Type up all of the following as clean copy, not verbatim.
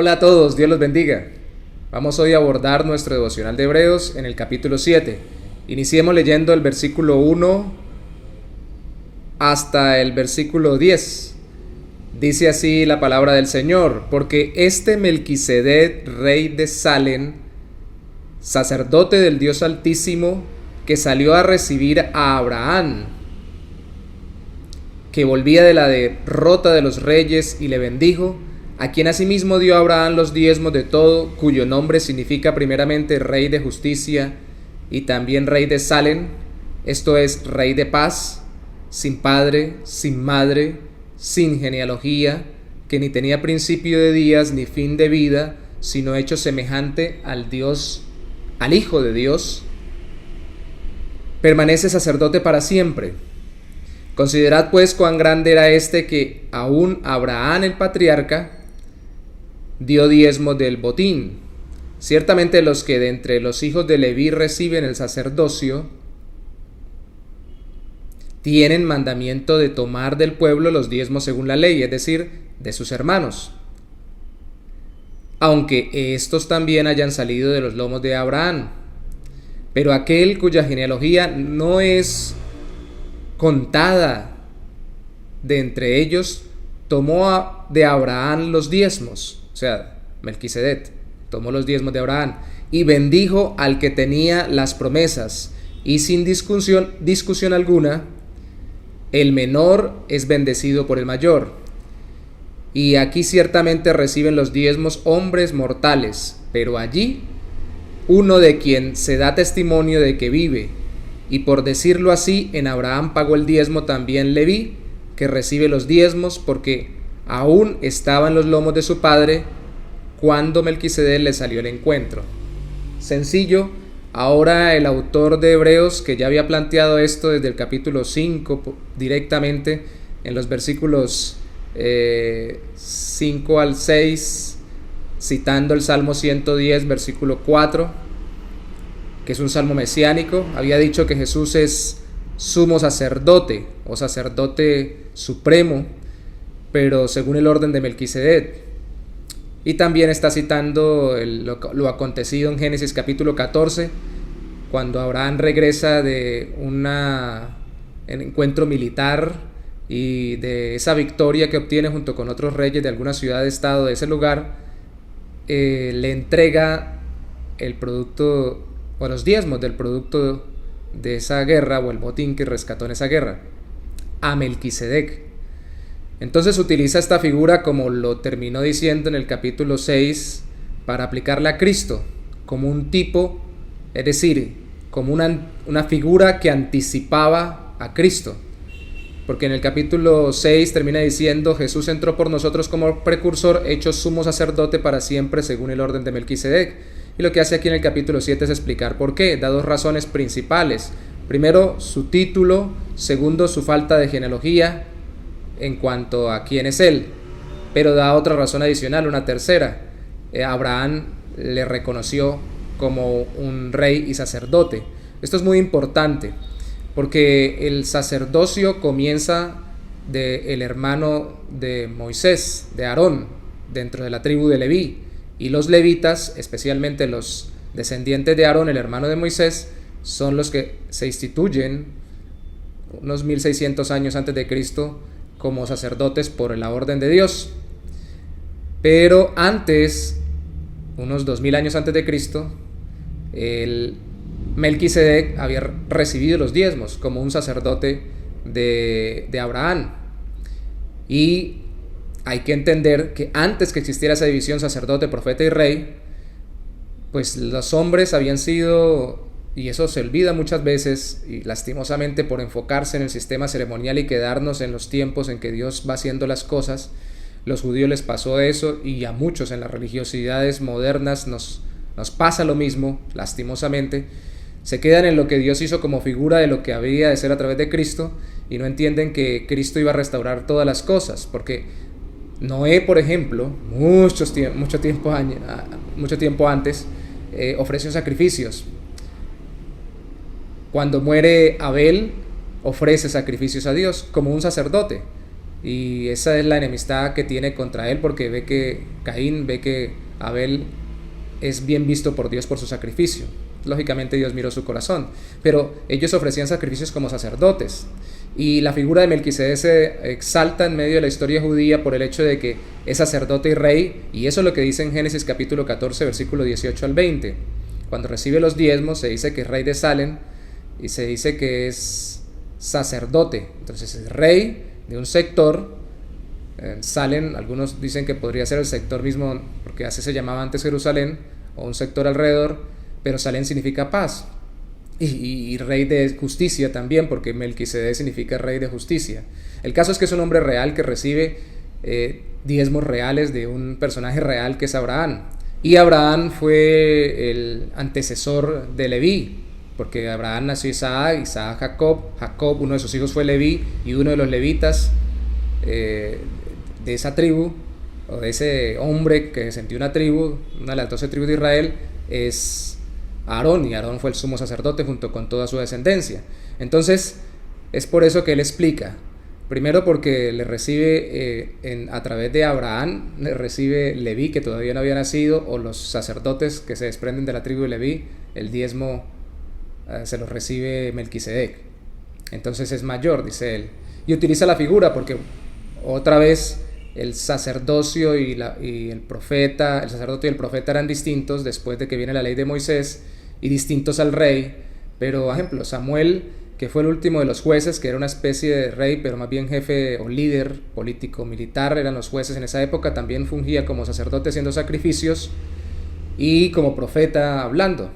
Hola a todos, Dios los bendiga. Vamos hoy a abordar nuestro devocional de Hebreos en el capítulo 7. Iniciemos leyendo el versículo 1 hasta el versículo 10. Dice así la palabra del Señor: porque este Melquisedec, rey de Salem, sacerdote del Dios Altísimo, que salió a recibir a Abraham, que volvía de la derrota de los reyes, y le bendijo, a quien asimismo dio a Abraham los diezmos de todo, cuyo nombre significa primeramente Rey de Justicia y también Rey de Salem, esto es, Rey de paz, sin padre, sin madre, sin genealogía, que ni tenía principio de días ni fin de vida, sino hecho semejante al Dios, al Hijo de Dios, permanece sacerdote para siempre. Considerad pues cuán grande era este, que aún Abraham el patriarca dio diezmo del botín. Ciertamente los que de entre los hijos de Leví reciben el sacerdocio tienen mandamiento de tomar del pueblo los diezmos según la ley, es decir, de sus hermanos, aunque estos también hayan salido de los lomos de Abraham. Pero aquel cuya genealogía no es contada de entre ellos, tomó de Abraham los diezmos, o sea, Melquisedec tomó los diezmos de Abraham, y bendijo al que tenía las promesas, y sin discusión alguna, el menor es bendecido por el mayor. Y aquí ciertamente reciben los diezmos hombres mortales, pero allí uno de quien se da testimonio de que vive, y por decirlo así, en Abraham pagó el diezmo también Leví, que recibe los diezmos, porque aún estaba en los lomos de su padre cuando Melquisedec le salió al encuentro. Sencillo. Ahora el autor de Hebreos, que ya había planteado esto desde el capítulo 5 directamente, en los versículos 5 al 6, citando el Salmo 110, versículo 4, que es un salmo mesiánico, había dicho que Jesús es sumo sacerdote o sacerdote supremo, pero según el orden de Melquisedec. Y también está citando lo acontecido en Génesis capítulo 14, cuando Abraham regresa de un encuentro militar y de esa victoria que obtiene junto con otros reyes de alguna ciudad-estado de ese lugar, le entrega el producto o los diezmos del producto de esa guerra, o el botín que rescató en esa guerra, a Melquisedec. Entonces utiliza esta figura, como lo terminó diciendo en el capítulo 6, para aplicarla a Cristo como un tipo, es decir, como una figura que anticipaba a Cristo. Porque en el capítulo 6 termina diciendo: Jesús entró por nosotros como precursor, hecho sumo sacerdote para siempre según el orden de Melquisedec. Y lo que hace aquí en el capítulo 7 es explicar por qué. Da dos razones principales. Primero, su título. Segundo, su falta de genealogía en cuanto a quién es él, pero da otra razón adicional, una tercera. Abraham le reconoció como un rey y sacerdote. Esto es muy importante, porque el sacerdocio comienza del hermano de Moisés, de Aarón, dentro de la tribu de Leví, y los levitas, especialmente los descendientes de Aarón, el hermano de Moisés, son los que se instituyen unos 1600 años antes de Cristo como sacerdotes por la orden de Dios. Pero antes, unos 2000 años antes de Cristo, el Melquisedec había recibido los diezmos como un sacerdote de Abraham. Y hay que entender que antes que existiera esa división sacerdote, profeta y rey, pues los hombres habían sido, y eso se olvida muchas veces, y lastimosamente por enfocarse en el sistema ceremonial y quedarnos en los tiempos en que Dios va haciendo las cosas, los judíos les pasó eso, y a muchos en las religiosidades modernas nos pasa lo mismo, lastimosamente. Se quedan en lo que Dios hizo como figura de lo que había de ser a través de Cristo, y no entienden que Cristo iba a restaurar todas las cosas, porque Noé, por ejemplo, mucho tiempo antes, ofreció sacrificios. Cuando muere Abel, ofrece sacrificios a Dios como un sacerdote. Y esa es la enemistad que tiene contra él, porque ve que Caín ve que Abel es bien visto por Dios por su sacrificio. Lógicamente Dios miró su corazón, pero ellos ofrecían sacrificios como sacerdotes. Y la figura de Melquisedec se exalta en medio de la historia judía por el hecho de que es sacerdote y rey, y eso es lo que dice en Génesis capítulo 14, versículo 18 al 20. Cuando recibe los diezmos se dice que es rey de Salem y se dice que es sacerdote. Entonces es rey de un sector. Salem, algunos dicen que podría ser el sector mismo, porque así se llamaba antes Jerusalén, o un sector alrededor, pero Salem significa paz. Y rey de justicia también, porque Melquisedec significa rey de justicia. El caso es que es un hombre real que recibe diezmos reales de un personaje real que es Abraham. Y Abraham fue el antecesor de Leví, porque Abraham nació Isaac, Isaac Jacob, uno de sus hijos fue Leví, y uno de los levitas de esa tribu, o de ese hombre que sentió una tribu, una de las 12 tribus de Israel, es Aarón, y Aarón fue el sumo sacerdote junto con toda su descendencia. Entonces es por eso que él explica, primero porque le recibe a través de Abraham, le recibe Leví, que todavía no había nacido, o los sacerdotes que se desprenden de la tribu de Leví, el diezmo se lo recibe Melquisedec. Entonces es mayor, dice él, y utiliza la figura porque otra vez el sacerdocio y el profeta, el sacerdote y el profeta eran distintos después de que viene la ley de Moisés, y distintos al rey. Pero, por ejemplo, Samuel, que fue el último de los jueces, que era una especie de rey, pero más bien jefe o líder político militar, eran los jueces en esa época, también fungía como sacerdote haciendo sacrificios y como profeta hablando.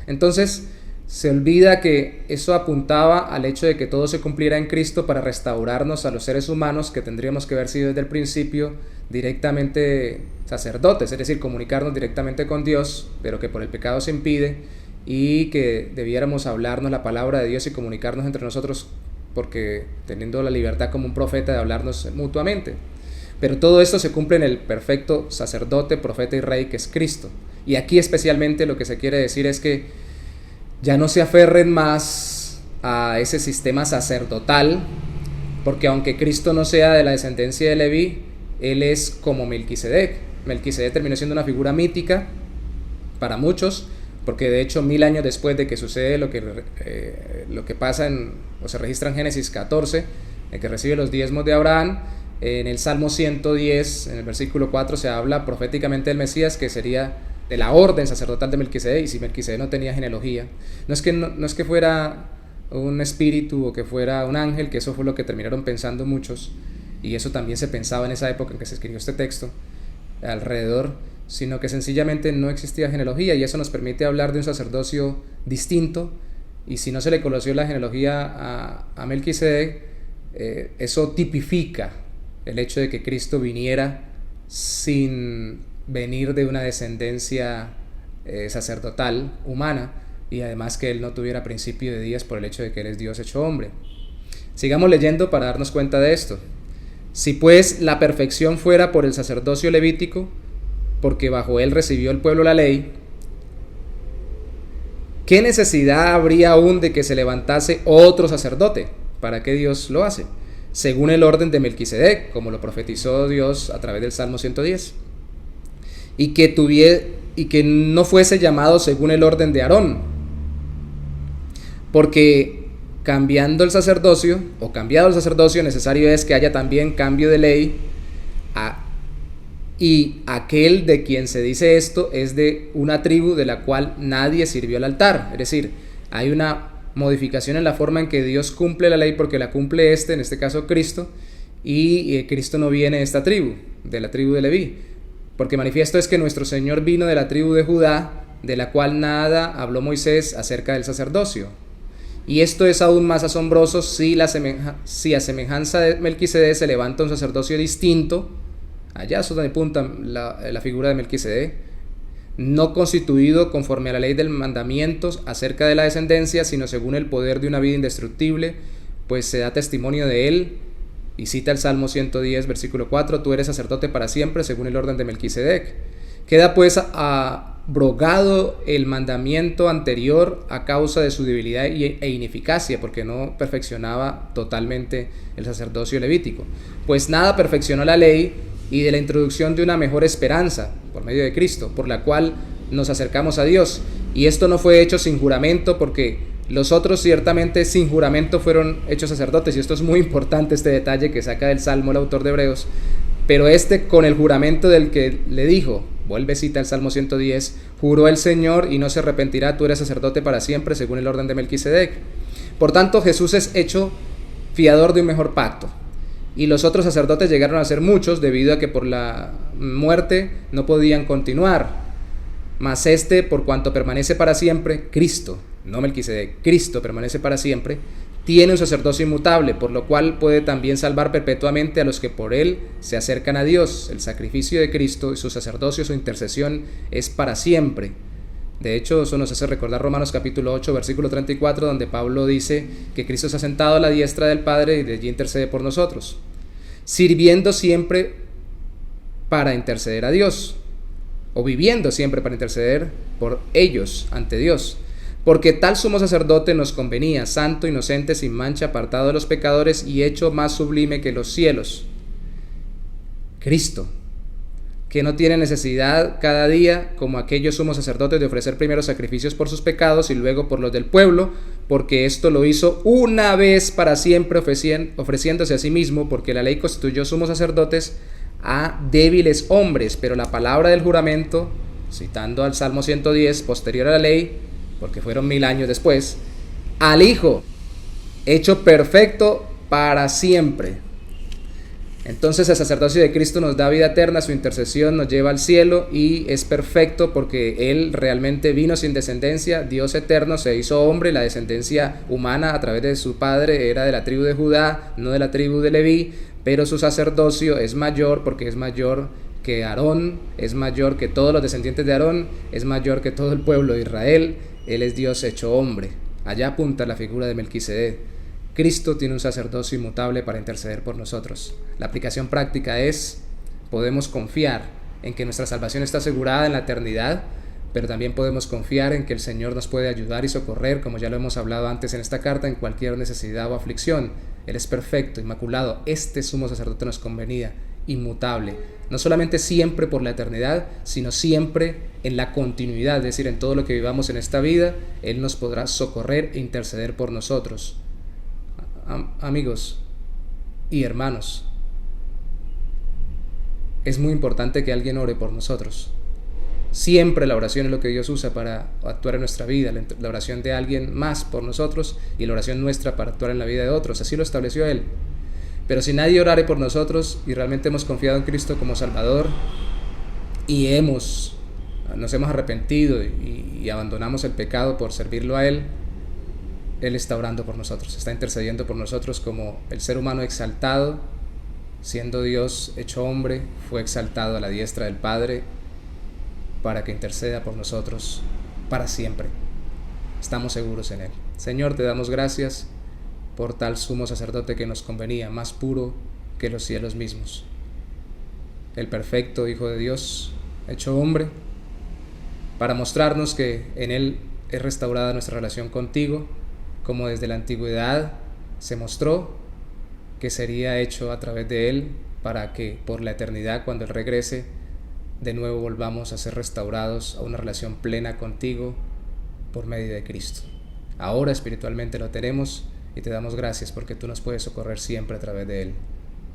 Entonces se olvida que eso apuntaba al hecho de que todo se cumpliera en Cristo para restaurarnos a los seres humanos, que tendríamos que haber sido desde el principio directamente sacerdotes, es decir, comunicarnos directamente con Dios, pero que por el pecado se impide, y que debiéramos hablarnos la palabra de Dios y comunicarnos entre nosotros, porque teniendo la libertad como un profeta de hablarnos mutuamente. Pero todo esto se cumple en el perfecto sacerdote, profeta y rey que es Cristo. Y aquí especialmente lo que se quiere decir es que ya no se aferren más a ese sistema sacerdotal, porque aunque Cristo no sea de la descendencia de Leví, él es como Melquisedec. Melquisedec terminó siendo una figura mítica para muchos, porque de hecho 1000 años después de que sucede lo que pasa o se registra en Génesis 14, en que recibe los diezmos de Abraham, en el Salmo 110, en el versículo 4, se habla proféticamente del Mesías, que sería de la orden sacerdotal de Melquisedec. Y si Melquisedec no tenía genealogía, no es que fuera un espíritu o que fuera un ángel, que eso fue lo que terminaron pensando muchos, y eso también se pensaba en esa época en que se escribió este texto alrededor, sino que sencillamente no existía genealogía, y eso nos permite hablar de un sacerdocio distinto. Y si no se le conoció la genealogía a Melquisedec, eso tipifica el hecho de que Cristo viniera sin venir de una descendencia sacerdotal humana, y además que él no tuviera principio de días por el hecho de que él es Dios hecho hombre. Sigamos leyendo para darnos cuenta de esto. Si pues la perfección fuera por el sacerdocio levítico, porque bajo él recibió el pueblo la ley, ¿qué necesidad habría aún de que se levantase otro sacerdote? ¿Para qué Dios lo hace? Según el orden de Melquisedec, como lo profetizó Dios a través del Salmo 110. Y que no fuese llamado según el orden de Aarón, porque cambiado el sacerdocio necesario es que haya también cambio de ley, y aquel de quien se dice esto es de una tribu de la cual nadie sirvió al altar. Es decir, hay una modificación en la forma en que Dios cumple la ley, porque la cumple en este caso Cristo, y Cristo no viene de esta tribu, de la tribu de Leví, porque manifiesto es que nuestro Señor vino de la tribu de Judá, de la cual nada habló Moisés acerca del sacerdocio. Y esto es aún más asombroso si a semejanza de Melquisedec se levanta un sacerdocio distinto. Allá es donde apunta la figura de Melquisedec, no constituido conforme a la ley del mandamiento acerca de la descendencia, sino según el poder de una vida indestructible, pues se da testimonio de él, y cita el Salmo 110, versículo 4, tú eres sacerdote para siempre, según el orden de Melquisedec. Queda pues a abrogado el mandamiento anterior a causa de su debilidad e ineficacia, porque no perfeccionaba totalmente el sacerdocio levítico. Pues nada perfeccionó la ley, y de la introducción de una mejor esperanza por medio de Cristo, por la cual nos acercamos a Dios. Y esto no fue hecho sin juramento, porque los otros ciertamente sin juramento fueron hechos sacerdotes, y esto es muy importante, este detalle que saca del Salmo el autor de Hebreos, pero con el juramento del que le dijo, vuelve, cita el Salmo 110, juró el Señor y no se arrepentirá, tú eres sacerdote para siempre según el orden de Melquisedec. Por tanto, Jesús es hecho fiador de un mejor pacto, y los otros sacerdotes llegaron a ser muchos debido a que por la muerte no podían continuar. Mas por cuanto permanece para siempre, Cristo, no Melquisedec, Cristo permanece para siempre, tiene un sacerdocio inmutable, por lo cual puede también salvar perpetuamente a los que por él se acercan a Dios. El sacrificio de Cristo y su sacerdocio, su intercesión es para siempre. De hecho, eso nos hace recordar Romanos capítulo 8, versículo 34, donde Pablo dice que Cristo se ha sentado a la diestra del Padre y de allí intercede por nosotros, sirviendo siempre para interceder a Dios, o viviendo siempre para interceder por ellos ante Dios. Porque tal sumo sacerdote nos convenía, santo, inocente, sin mancha, apartado de los pecadores y hecho más sublime que los cielos. Cristo, que no tiene necesidad cada día, como aquellos sumos sacerdotes, de ofrecer primero sacrificios por sus pecados y luego por los del pueblo, porque esto lo hizo una vez para siempre, ofreciéndose a sí mismo, porque la ley constituyó sumos sacerdotes a débiles hombres, pero la palabra del juramento, citando al Salmo 110, posterior a la ley, porque fueron 1000 años después, al Hijo, hecho perfecto para siempre. Entonces el sacerdocio de Cristo nos da vida eterna, su intercesión nos lleva al cielo y es perfecto porque Él realmente vino sin descendencia, Dios eterno se hizo hombre, la descendencia humana a través de su padre era de la tribu de Judá, no de la tribu de Leví, pero su sacerdocio es mayor porque es mayor que Aarón, es mayor que todos los descendientes de Aarón, es mayor que todo el pueblo de Israel. Él es Dios hecho hombre. Allá apunta la figura de Melquisedec. Cristo tiene un sacerdocio inmutable para interceder por nosotros. La aplicación práctica es, podemos confiar en que nuestra salvación está asegurada en la eternidad, pero también podemos confiar en que el Señor nos puede ayudar y socorrer, como ya lo hemos hablado antes en esta carta, en cualquier necesidad o aflicción. Él es perfecto, inmaculado. Este sumo sacerdote nos convenía, inmutable, no solamente siempre por la eternidad, sino siempre en la continuidad, es decir, en todo lo que vivamos en esta vida, Él nos podrá socorrer e interceder por nosotros. Amigos y hermanos, es muy importante que alguien ore por nosotros. Siempre la oración es lo que Dios usa para actuar en nuestra vida, la oración de alguien más por nosotros y la oración nuestra para actuar en la vida de otros, así lo estableció Él. Pero si nadie orare por nosotros y realmente hemos confiado en Cristo como Salvador y nos hemos arrepentido y abandonamos el pecado por servirlo a Él, Él está orando por nosotros, está intercediendo por nosotros como el ser humano exaltado, siendo Dios hecho hombre, fue exaltado a la diestra del Padre para que interceda por nosotros para siempre. Estamos seguros en Él. Señor, te damos gracias por tal sumo sacerdote que nos convenía, más puro que los cielos mismos. El perfecto Hijo de Dios, hecho hombre, para mostrarnos que en Él es restaurada nuestra relación contigo, como desde la antigüedad se mostró que sería hecho a través de Él, para que por la eternidad, cuando Él regrese, de nuevo volvamos a ser restaurados a una relación plena contigo por medio de Cristo. Ahora espiritualmente lo tenemos, y te damos gracias porque tú nos puedes socorrer siempre a través de Él,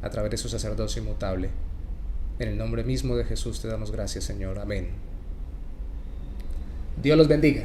a través de su sacerdocio inmutable. En el nombre mismo de Jesús te damos gracias, Señor. Amén. Dios los bendiga.